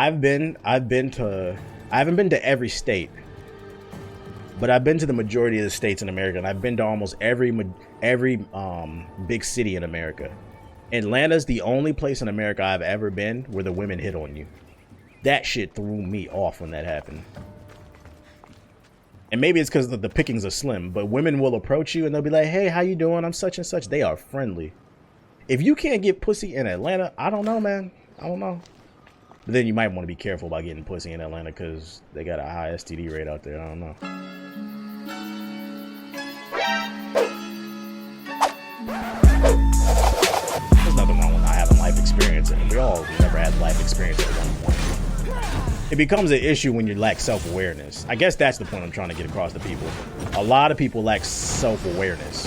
I haven't been to every state, but I've been to the majority of the states in America, and I've been to almost every big city in America. Atlanta's the only place in America I've ever been where the women hit on you. That shit threw me off when that happened. And maybe it's because the pickings are slim, but women will approach you and they'll be like, hey, how you doing? I'm such and such. They are friendly. If you can't get pussy in Atlanta, I don't know, man. I don't know. But then you might want to be careful about getting pussy in Atlanta because they got a high STD rate out there. I don't know. There's nothing wrong with not having life experience. We all never had life experience at one point. It becomes an issue when you lack self-awareness. I guess that's the point I'm trying to get across to people. A lot of people lack self-awareness.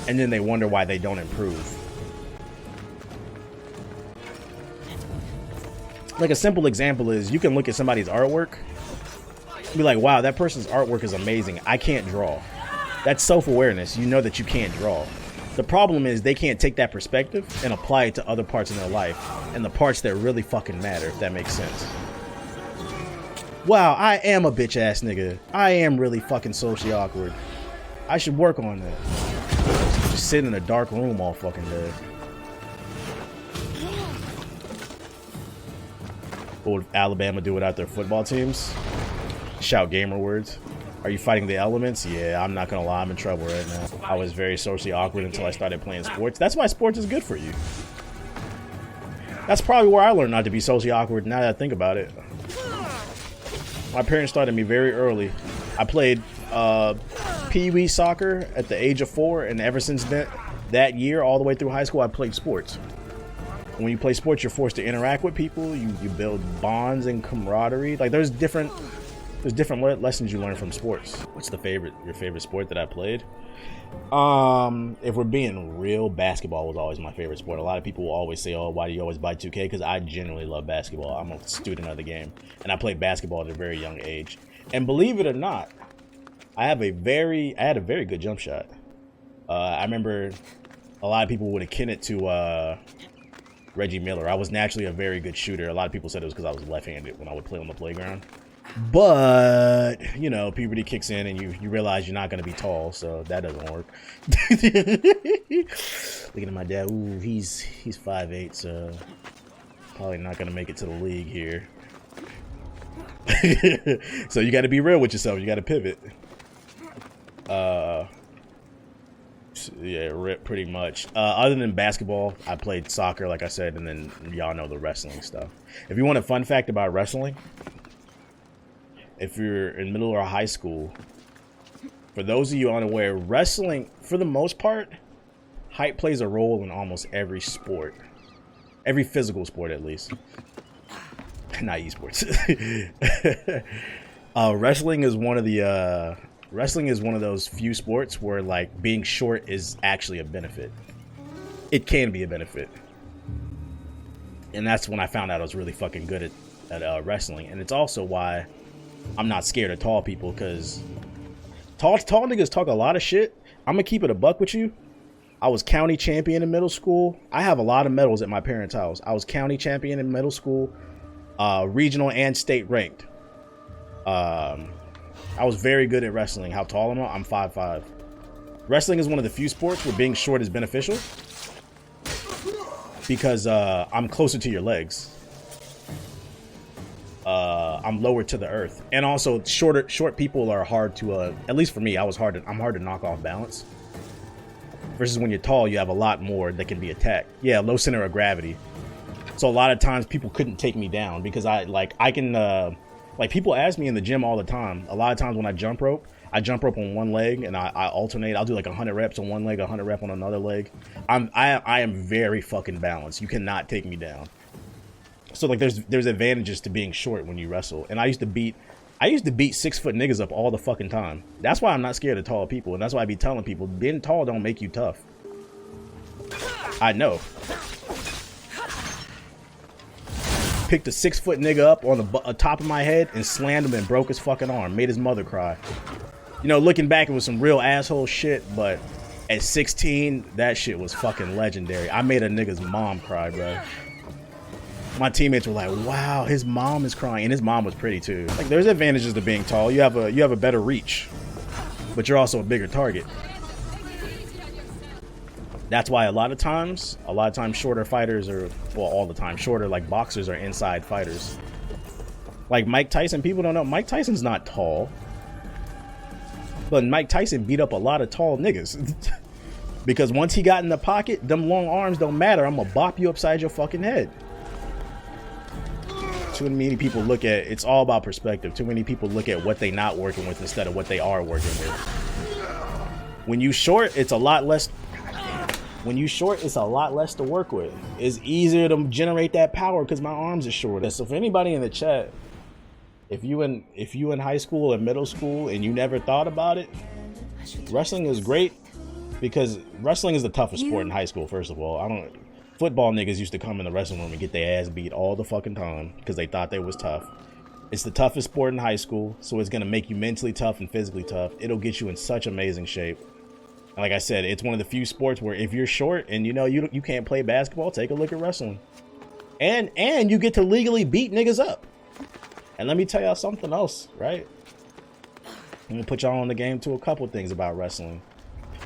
And then they wonder why they don't improve. Like a simple example is you can look at somebody's artwork and be like, wow, that person's artwork is amazing. I can't draw. That's self-awareness. You know that you can't draw. The problem is they can't take that perspective and apply it to other parts in their life and the parts that really fucking matter, if that makes sense. Wow, I am a bitch ass nigga. I am really fucking socially awkward. I should work on that. Just sit in a dark room all fucking day. What would Alabama do without their football teams? Shout gamer words. Are you fighting the elements? Yeah, I'm not gonna lie, I'm in trouble right now. I was very socially awkward until I started playing sports. That's why sports is good for you. That's probably where I learned not to be socially awkward now that I think about it. My parents started me very early. I played pee-wee soccer at the age of 4, and ever since then, that year all the way through high school, I played sports. When you play sports, you're forced to interact with people. You build bonds and camaraderie. Like there's different lessons you learn from sports. What's your favorite sport that I played? If we're being real, basketball was always my favorite sport. A lot of people will always say, oh, why do you always buy 2K? Because I genuinely love basketball. I'm a student of the game, and I played basketball at a very young age. And believe it or not, I had a very good jump shot. I remember a lot of people would akin it to Reggie Miller. I was naturally a very good shooter. A lot of people said it was because I was left-handed when I would play on the playground. But, you know, puberty kicks in and you realize you're not going to be tall, so that doesn't work. Looking at my dad, ooh, he's 5'8", so probably not going to make it to the league here. So you got to be real with yourself. You got to pivot. Yeah, rip pretty much. Other than basketball, I played soccer, like I said, and then y'all know the wrestling stuff. If you want a fun fact about wrestling, if you're in middle or high school, for those of you unaware, wrestling, for the most part, height plays a role in almost every sport. Every physical sport, at least. Not esports. Wrestling is one of those few sports where, like, being short is actually a benefit. It can be a benefit. And that's when I found out I was really fucking good at wrestling. And it's also why I'm not scared of tall people, because tall niggas talk a lot of shit. I'm gonna keep it a buck with you. I was county champion in middle school. I have a lot of medals at my parents' house. I was county champion in middle school, regional and state ranked. I was very good at wrestling. How tall am I? I'm 5'5". Wrestling is one of the few sports where being short is beneficial, because I'm closer to your legs. I'm lower to the earth, and also short people are hard to at least for me, I'm hard to knock off balance, versus when you're tall you have a lot more that can be attacked. Yeah, low center of gravity, so a lot of times people couldn't take me down because I can people ask me in the gym all the time. A lot of times when I jump rope on one leg and I alternate. I'll do like 100 reps on one leg, 100 reps on another leg. I am very fucking balanced. You cannot take me down. So like there's advantages to being short when you wrestle. And I used to beat 6-foot niggas up all the fucking time. That's why I'm not scared of tall people, and that's why I be telling people being tall don't make you tough. I know. Picked a 6-foot nigga up on the top of my head and slammed him and broke his fucking arm. Made his mother cry. You know, looking back, it was some real asshole shit, but at 16, that shit was fucking legendary. I made a nigga's mom cry, bro. My teammates were like, wow, his mom is crying. And his mom was pretty too. Like, there's advantages to being tall. You have a better reach, but you're also a bigger target. That's why a lot of times shorter fighters are, well, all the time, shorter like boxers are inside fighters. Like Mike Tyson, people don't know, Mike Tyson's not tall. But Mike Tyson beat up a lot of tall niggas. Because once he got in the pocket, them long arms don't matter. I'm gonna bop you upside your fucking head. Too many people look at, it's all about perspective. Too many people look at what they not working with instead of what they are working with. When you short, it's a lot less. When you short, it's a lot less to work with. It's easier to generate that power because my arms are shorter. So for anybody in the chat, if you in high school or middle school and you never thought about it, wrestling is great because wrestling is the toughest sport in high school. First of all, football niggas used to come in the wrestling room and get their ass beat all the fucking time because they thought they was tough. It's the toughest sport in high school, so it's gonna make you mentally tough and physically tough. It'll get you in such amazing shape. And like I said, it's one of the few sports where if you're short and you know you can't play basketball, take a look at wrestling. And you get to legally beat niggas up. And let me tell y'all something else, right? Let me put y'all on the game to a couple things about wrestling.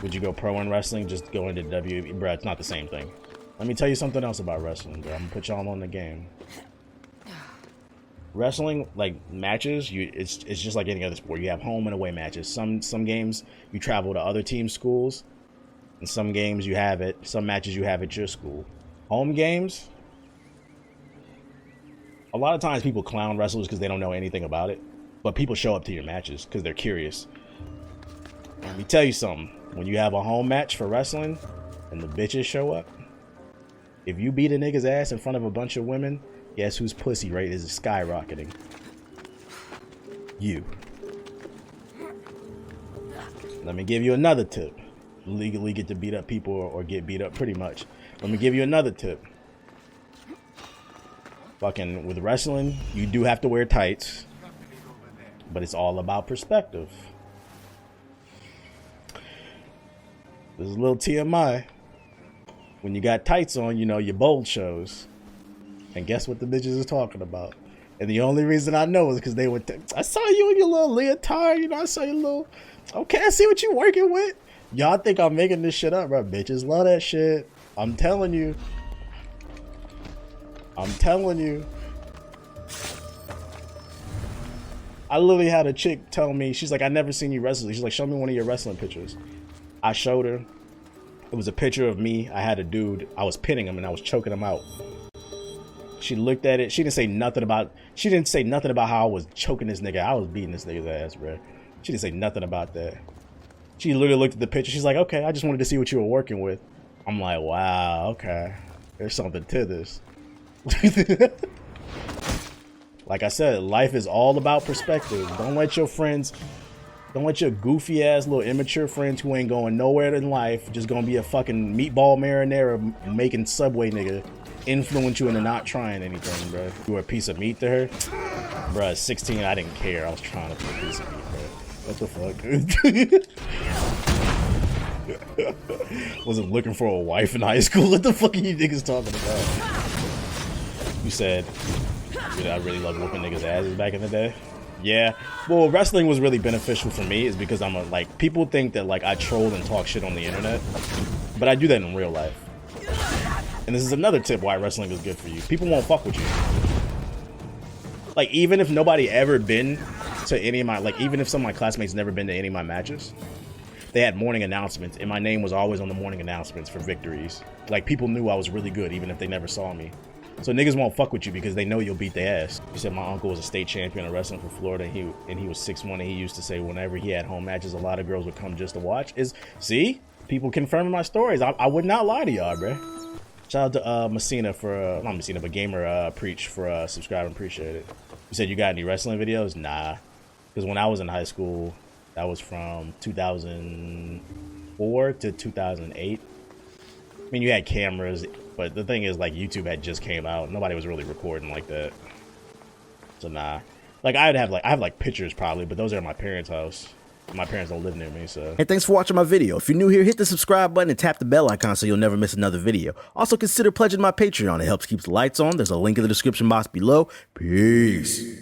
Would you go pro in wrestling? Just go into WWE? Bruh, it's not the same thing. Let me tell you something else about wrestling, bro. I'm gonna put y'all on the game. Wrestling, like matches, it's just like any other sport. You have home and away matches. Some games you travel to other team schools, and some games you have it. Some matches you have at your school. Home games. A lot of times people clown wrestlers because they don't know anything about it, but people show up to your matches because they're curious. Let me tell you something. When you have a home match for wrestling, and the bitches show up, if you beat a nigga's ass in front of a bunch of women, guess whose pussy rate is skyrocketing? You. Let me give you another tip. Legally get to beat up people or get beat up pretty much. Let me give you another tip. Fucking with wrestling, you do have to wear tights, but it's all about perspective. There's a little TMI. When you got tights on, you know your bold shows. And guess what the bitches is talking about? And the only reason I know is because they would. I saw you in your little leotard. You know, I saw your little. Okay, I see what you working with. Y'all think I'm making this shit up, bro? Bitches love that shit. I'm telling you. I'm telling you. I literally had a chick tell me, she's like, I never seen you wrestle. She's like, show me one of your wrestling pictures. I showed her. It was a picture of me. I had a dude. I was pinning him and I was choking him out. She looked at it. She didn't say nothing about how I was choking this nigga. I was beating this nigga's ass, bro. She didn't say nothing about that. She literally looked at the picture. She's like, okay, I just wanted to see what you were working with. I'm like, wow, okay. There's something to this. Like I said, life is all about perspective. Don't let your goofy ass little immature friends who ain't going nowhere in life, just gonna be a fucking meatball marinara making Subway nigga, influence you into not trying anything, bro. You were a piece of meat to her? Bro, at 16, I didn't care. I was trying to be a piece of meat, bro. What the fuck? Wasn't looking for a wife in high school. What the fuck are you niggas talking about? You said, dude, I really loved whooping niggas' asses back in the day. Yeah, well, wrestling was really beneficial for me is because I'm people think that like I troll and talk shit on the internet, but I do that in real life. And this is another tip why wrestling is good for you. People won't fuck with you. Like, even if nobody ever been to any of my, like, even if some of my classmates never been to any of my matches, they had morning announcements, and my name was always on the morning announcements for victories. Like, people knew I was really good, even if they never saw me. So niggas won't fuck with you because they know you'll beat their ass. You said my uncle was a state champion of wrestling for Florida, and he was 6'1", and he used to say whenever he had home matches, a lot of girls would come just to watch. See? People confirming my stories. I would not lie to y'all, bruh. Shout out to Messina for, not Messina, but Gamer Preach for subscribing. Appreciate it. You said you got any wrestling videos? Nah. Because when I was in high school, that was from 2004 to 2008. I mean, you had cameras, but the thing is, like, YouTube had just came out. Nobody was really recording like that. So, nah. Like, I have, like, pictures probably, but those are at my parents' house. My parents don't live near me, so. And thanks for watching my video. If you're new here, hit the subscribe button and tap the bell icon so you'll never miss another video. Also consider pledging my Patreon. It helps keep the lights on. There's a link in the description box below. Peace.